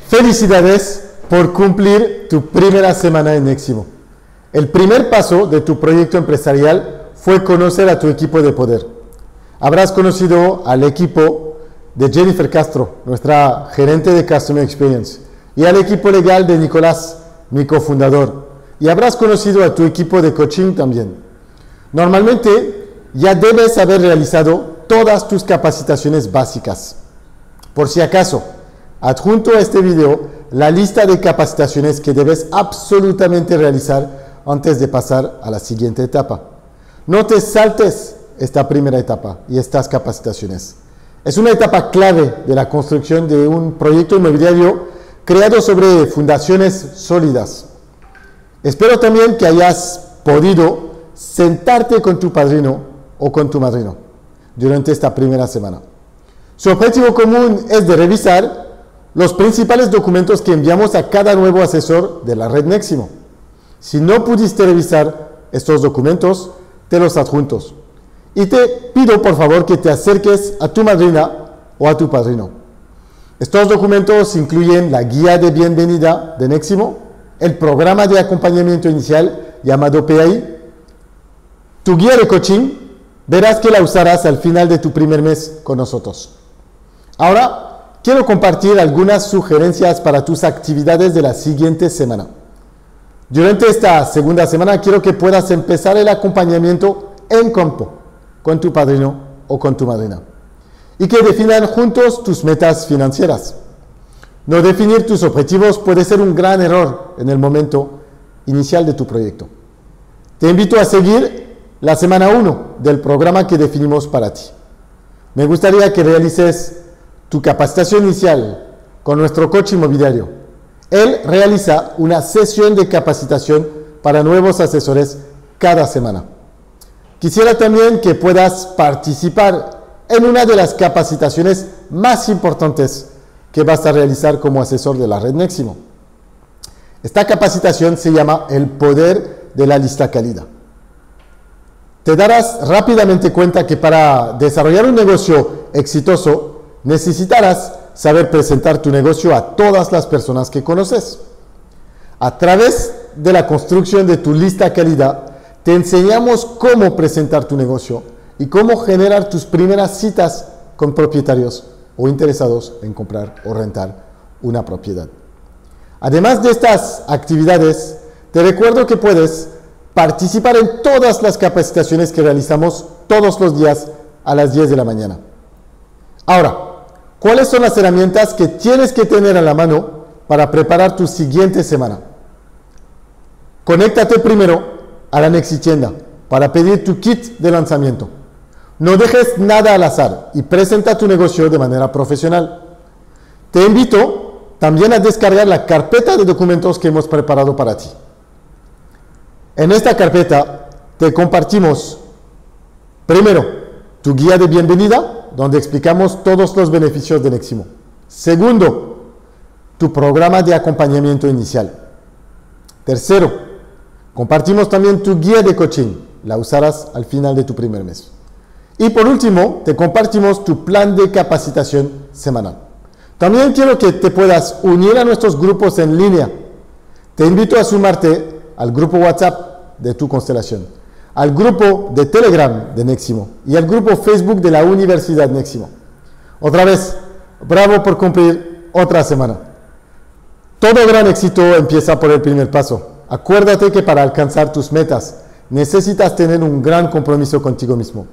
Felicidades por cumplir tu primera semana en Neximo. El primer paso de tu proyecto empresarial fue conocer a tu equipo de poder. Habrás conocido al equipo de Jennifer Castro, nuestra gerente de Customer Experience, y al equipo legal de Nicolás, mi cofundador. Y habrás conocido a tu equipo de coaching también. Normalmente ya debes haber realizado todas tus capacitaciones básicas. Por si acaso, adjunto a este video la lista de capacitaciones que debes absolutamente realizar antes de pasar a la siguiente etapa. No te saltes esta primera etapa y estas capacitaciones. Es una etapa clave de la construcción de un proyecto inmobiliario creado sobre fundaciones sólidas. Espero también que hayas podido sentarte con tu padrino o con tu madrino durante esta primera semana. Su objetivo común es de revisar los principales documentos que enviamos a cada nuevo asesor de la red Neximo. Si no pudiste revisar estos documentos, te los adjuntos. Y te pido por favor que te acerques a tu madrina o a tu padrino. Estos documentos incluyen la guía de bienvenida de Neximo, el programa de acompañamiento inicial llamado PAI, tu guía de coaching. Verás que la usarás al final de tu primer mes con nosotros. Ahora, quiero compartir algunas sugerencias para tus actividades de la siguiente semana. Durante esta segunda semana quiero que puedas empezar el acompañamiento en campo con tu padrino o con tu madrina y que definan juntos tus metas financieras. No definir tus objetivos puede ser un gran error en el momento inicial de tu proyecto. Te invito a seguir la semana 1 del programa que definimos para ti. Me gustaría que realices tu capacitación inicial con nuestro coach inmobiliario. Él realiza una sesión de capacitación para nuevos asesores cada semana. Quisiera también que puedas participar en una de las capacitaciones más importantes que vas a realizar como asesor de la red Neximo. Esta capacitación se llama El Poder de la Lista Cálida. Te darás rápidamente cuenta que para desarrollar un negocio exitoso, necesitarás saber presentar tu negocio a todas las personas que conoces. A través de la construcción de tu lista cálida, te enseñamos cómo presentar tu negocio y cómo generar tus primeras citas con propietarios o interesados en comprar o rentar una propiedad. Además de estas actividades, te recuerdo que puedes participar en todas las capacitaciones que realizamos todos los días a las 10 de la mañana. Ahora, ¿cuáles son las herramientas que tienes que tener a la mano para preparar tu siguiente semana? Conéctate primero a la Nexitienda para pedir tu kit de lanzamiento. No dejes nada al azar y presenta tu negocio de manera profesional. Te invito también a descargar la carpeta de documentos que hemos preparado para ti. En esta carpeta te compartimos, primero, tu guía de bienvenida, donde explicamos todos los beneficios de Neximo. Segundo, tu programa de acompañamiento inicial. Tercero, compartimos también tu guía de coaching. La usarás al final de tu primer mes. Y por último, te compartimos tu plan de capacitación semanal. También quiero que te puedas unir a nuestros grupos en línea. Te invito a sumarte al grupo WhatsApp de tu constelación, al grupo de Telegram de Neximo y al grupo Facebook de la Universidad Neximo. Otra vez, bravo por cumplir otra semana. Todo gran éxito empieza por el primer paso. Acuérdate que para alcanzar tus metas necesitas tener un gran compromiso contigo mismo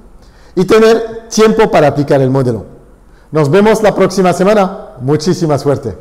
y tener tiempo para aplicar el modelo. Nos vemos la próxima semana. Muchísima suerte.